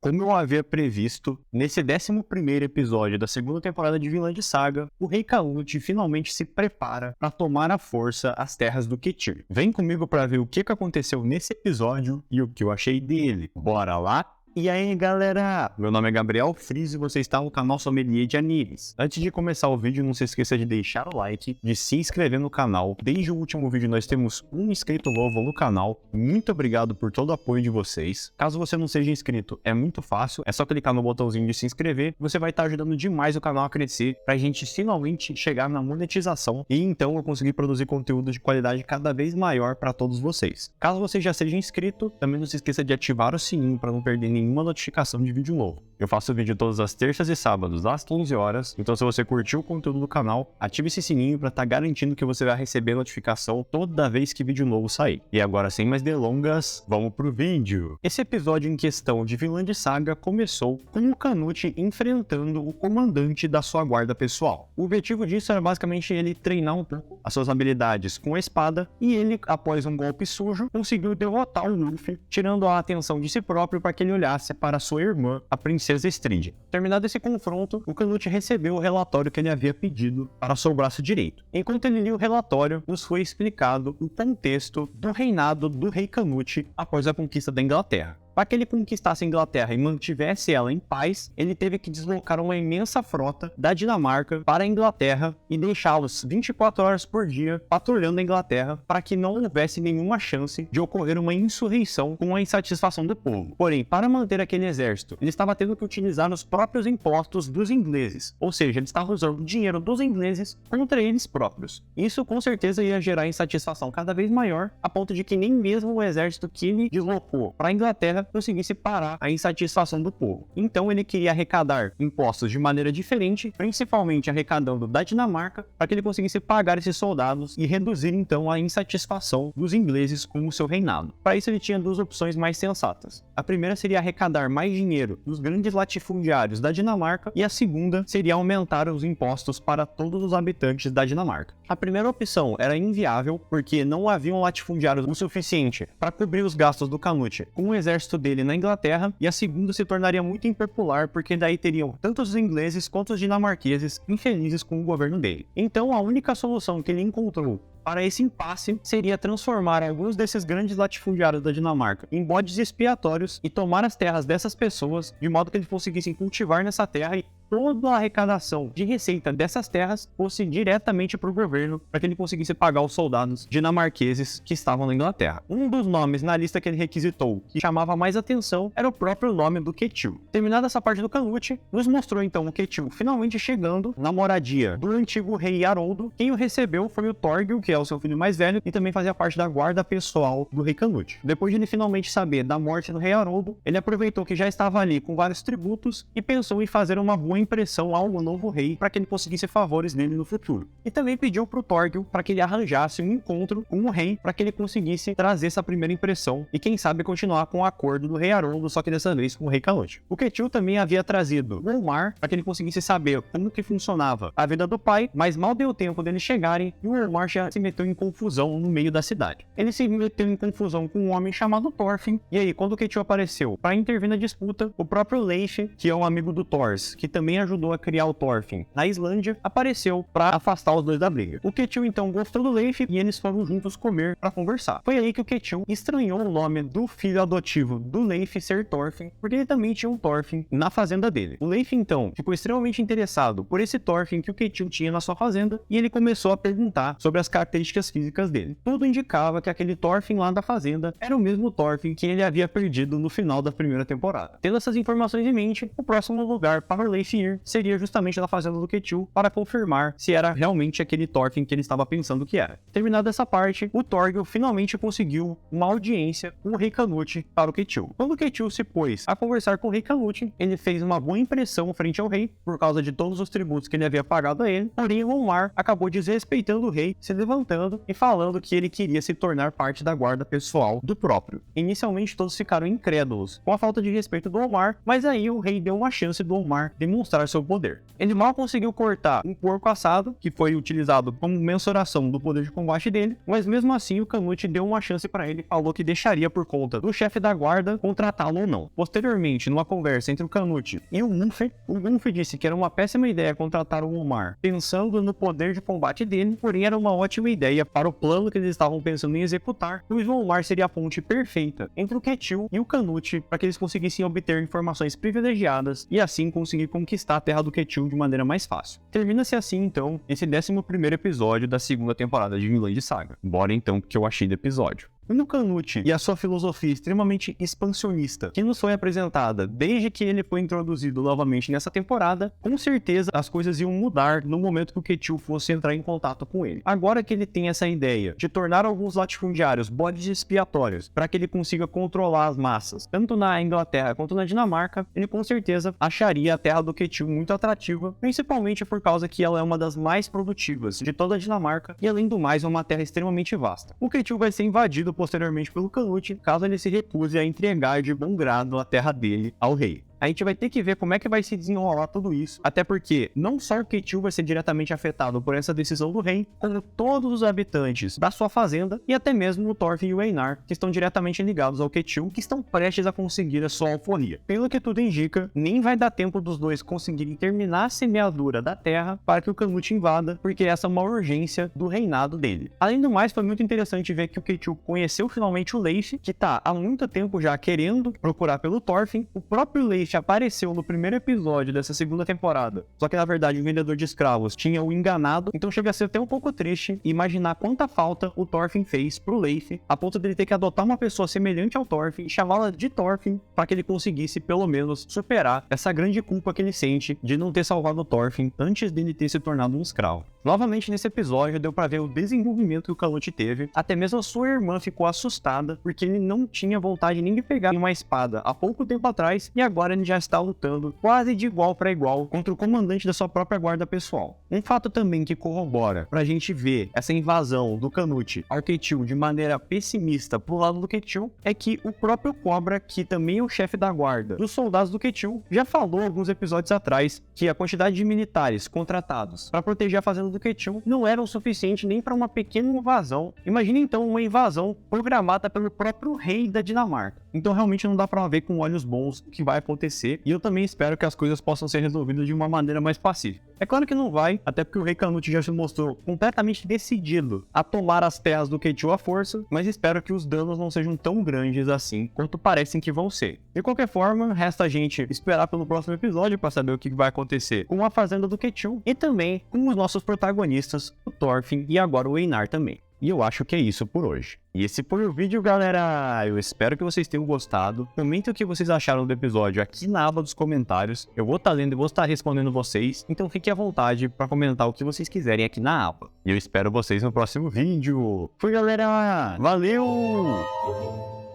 Como eu havia previsto, nesse 11º episódio da segunda temporada de Vinland Saga, o Rei Canute finalmente se prepara para tomar à força as terras do Ketil. Vem comigo para ver o que aconteceu nesse episódio e o que eu achei dele. Bora lá? E aí galera, meu nome é Gabriel Friz e você está no canal Sommelier de Animes. Antes de começar o vídeo, não se esqueça de deixar o like, de se inscrever no canal. Desde o último vídeo nós temos um inscrito novo no canal. Muito obrigado por todo o apoio de vocês. Caso você não seja inscrito, é muito fácil, é só clicar no botãozinho de se inscrever. Você vai estar ajudando demais o canal a crescer, pra gente finalmente chegar na monetização e então eu conseguir produzir conteúdo de qualidade cada vez maior para todos vocês. Caso você já seja inscrito, também não se esqueça de ativar o sininho para não perder nenhuma notificação de vídeo novo. Eu faço vídeo todas as terças e sábados às 15 horas, então se você curtiu o conteúdo do canal, ative esse sininho para estar garantindo que você vai receber notificação toda vez que vídeo novo sair. E agora, sem mais delongas, vamos pro vídeo. Esse episódio em questão de Vinland Saga começou com o Canute enfrentando o comandante da sua guarda pessoal. O objetivo disso era basicamente ele treinar um pouco as suas habilidades com a espada, e ele, após um golpe sujo, conseguiu derrotar o Luffy, tirando a atenção de si próprio para que ele olhasse para sua irmã, a princesa Stride. Terminado esse confronto, o Canute recebeu o relatório que ele havia pedido para seu braço direito. Enquanto ele lia o relatório, nos foi explicado o contexto do reinado do Rei Canute após a conquista da Inglaterra. Para que ele conquistasse a Inglaterra e mantivesse ela em paz, ele teve que deslocar uma imensa frota da Dinamarca para a Inglaterra e deixá-los 24 horas por dia patrulhando a Inglaterra para que não houvesse nenhuma chance de ocorrer uma insurreição com a insatisfação do povo. Porém, para manter aquele exército, ele estava tendo que utilizar os próprios impostos dos ingleses, ou seja, ele estava usando o dinheiro dos ingleses contra eles próprios. Isso com certeza ia gerar insatisfação cada vez maior, a ponto de que nem mesmo o exército que ele deslocou para a Inglaterra conseguisse parar a insatisfação do povo. Então ele queria arrecadar impostos de maneira diferente, principalmente arrecadando da Dinamarca, para que ele conseguisse pagar esses soldados e reduzir então a insatisfação dos ingleses com o seu reinado. Para isso ele tinha duas opções mais sensatas. A primeira seria arrecadar mais dinheiro dos grandes latifundiários da Dinamarca, e a segunda seria aumentar os impostos para todos os habitantes da Dinamarca. A primeira opção era inviável, porque não haviam latifundiários o suficiente para cobrir os gastos do Canute com o exército dele na Inglaterra, e a segunda se tornaria muito impopular, porque daí teriam tanto os ingleses quanto os dinamarqueses infelizes com o governo dele. Então a única solução que ele encontrou para esse impasse seria transformar alguns desses grandes latifundiários da Dinamarca em bodes expiatórios e tomar as terras dessas pessoas, de modo que eles conseguissem cultivar nessa terra e toda a arrecadação de receita dessas terras fosse diretamente para o governo, para que ele conseguisse pagar os soldados dinamarqueses que estavam na Inglaterra. Um dos nomes na lista que ele requisitou que chamava mais atenção era o próprio nome do Ketil. Terminada essa parte do Canute, nos mostrou então o Ketil finalmente chegando na moradia do antigo rei Haroldo. Quem o recebeu foi o Thorgil, que é o seu filho mais velho e também fazia parte da guarda pessoal do Rei Canute. Depois de ele finalmente saber da morte do rei Haroldo, ele aproveitou que já estava ali com vários tributos e pensou em fazer uma boa impressão ao novo rei para que ele conseguisse favores nele no futuro. E também pediu para o Thorgil para que ele arranjasse um encontro com o rei para que ele conseguisse trazer essa primeira impressão e quem sabe continuar com o acordo do rei Haroldo, só que dessa vez com o Rei Canute. O Ketil também havia trazido o Olmar para que ele conseguisse saber como que funcionava a vida do pai, mas mal deu tempo deles chegarem e o Olmar já se meteu em confusão no meio da cidade. Ele se meteu em confusão com um homem chamado Thorfinn, e aí quando o Ketil apareceu para intervir na disputa, o próprio Leif, que é um amigo do Thors, que também ajudou a criar o Thorfinn na Islândia, apareceu para afastar os dois da briga. O Ketil então gostou do Leif e eles foram juntos comer para conversar. Foi aí que o Ketil estranhou o nome do filho adotivo do Leif ser Thorfinn, porque ele também tinha um Thorfinn na fazenda dele. O Leif então ficou extremamente interessado por esse Thorfinn que o Ketil tinha na sua fazenda, e ele começou a perguntar sobre as características físicas dele. Tudo indicava que aquele Thorfinn lá da fazenda era o mesmo Thorfinn que ele havia perdido no final da primeira temporada. Tendo essas informações em mente, o próximo lugar para o Leif ir seria justamente na fazenda do Ketil para confirmar se era realmente aquele Thorfinn que ele estava pensando que era. Terminada essa parte, o Thorgil finalmente conseguiu uma audiência com o Rei Canute para o Ketil. Quando o Ketil se pôs a conversar com o Rei Canute, ele fez uma boa impressão frente ao rei por causa de todos os tributos que ele havia pagado a ele, porém o Olmar acabou desrespeitando o rei, se levantando cantando e falando que ele queria se tornar parte da guarda pessoal do próprio. Inicialmente todos ficaram incrédulos com a falta de respeito do Omar, mas aí o rei deu uma chance do Omar demonstrar seu poder. Ele mal conseguiu cortar um porco assado, que foi utilizado como mensuração do poder de combate dele, mas mesmo assim o Canute deu uma chance para ele e falou que deixaria por conta do chefe da guarda contratá-lo ou não. Posteriormente, numa conversa entre o Canute e o Gunf disse que era uma péssima ideia contratar o Omar, pensando no poder de combate dele, porém era uma ótima ideia para o plano que eles estavam pensando em executar, pois o Omar seria a ponte perfeita entre o Ketil e o Canute para que eles conseguissem obter informações privilegiadas e assim conseguir conquistar a terra do Ketil de maneira mais fácil. Termina-se assim então esse 11º episódio da segunda temporada de Vinland Saga. Bora então pro que eu achei do episódio. No Canute e a sua filosofia extremamente expansionista, que nos foi apresentada desde que ele foi introduzido novamente nessa temporada, com certeza as coisas iam mudar no momento que o Ketil fosse entrar em contato com ele. Agora que ele tem essa ideia de tornar alguns latifundiários bodes expiatórios para que ele consiga controlar as massas, tanto na Inglaterra quanto na Dinamarca, ele com certeza acharia a terra do Ketil muito atrativa, principalmente por causa que ela é uma das mais produtivas de toda a Dinamarca e além do mais é uma terra extremamente vasta. O Ketil vai ser invadido posteriormente pelo Canute, caso ele se recuse a entregar de bom grado a terra dele ao rei. A gente vai ter que ver como é que vai se desenrolar tudo isso, até porque não só o Ketil vai ser diretamente afetado por essa decisão do rei, como todos os habitantes da sua fazenda e até mesmo o Thorfinn e o Einar, que estão diretamente ligados ao Ketil, que estão prestes a conseguir a sua alforria. Pelo que tudo indica, nem vai dar tempo dos dois conseguirem terminar a semeadura da terra para que o Canute invada, porque essa é uma urgência do reinado dele. Além do mais, foi muito interessante ver que o Ketil conheceu finalmente o Leif, que tá há muito tempo já querendo procurar pelo Thorfinn. O próprio Leif apareceu no primeiro episódio dessa segunda temporada, só que na verdade o vendedor de escravos tinha o enganado, então chega a ser até um pouco triste imaginar quanta falta o Thorfinn fez pro Leif, a ponto dele ter que adotar uma pessoa semelhante ao Thorfinn e chamá-la de Thorfinn para que ele conseguisse pelo menos superar essa grande culpa que ele sente de não ter salvado o Thorfinn antes dele ter se tornado um escravo. Novamente nesse episódio deu pra ver o desenvolvimento que o Canute teve, até mesmo a sua irmã ficou assustada porque ele não tinha vontade nem de pegar uma espada há pouco tempo atrás e agora ele já está lutando quase de igual para igual contra o comandante da sua própria guarda pessoal. Um fato também que corrobora pra gente ver essa invasão do Canute ao Ketil de maneira pessimista pro lado do Ketil é que o próprio Cobra, que também é o chefe da guarda dos soldados do Ketil, já falou alguns episódios atrás que a quantidade de militares contratados para proteger a fazenda do Ketil não era o suficiente nem para uma pequena invasão. Imagina então uma invasão programada pelo próprio rei da Dinamarca. Então realmente não dá para ver com olhos bons o que vai acontecer e eu também espero que as coisas possam ser resolvidas de uma maneira mais pacífica. É claro que não vai, até porque o rei Canute já se mostrou completamente decidido a tomar as terras do Ketil à força, mas espero que os danos não sejam tão grandes assim quanto parecem que vão ser. De qualquer forma, resta a gente esperar pelo próximo episódio para saber o que vai acontecer com a fazenda do Ketil e também com os nossos protagonistas, o Thorfinn e agora o Einar também. E eu acho que é isso por hoje. E esse foi o vídeo, galera. Eu espero que vocês tenham gostado. Comentem o que vocês acharam do episódio aqui na aba dos comentários. Eu vou estar lendo e vou estar respondendo vocês. Então fiquem à vontade para comentar o que vocês quiserem aqui na aba. E eu espero vocês no próximo vídeo. Fui, galera. Valeu!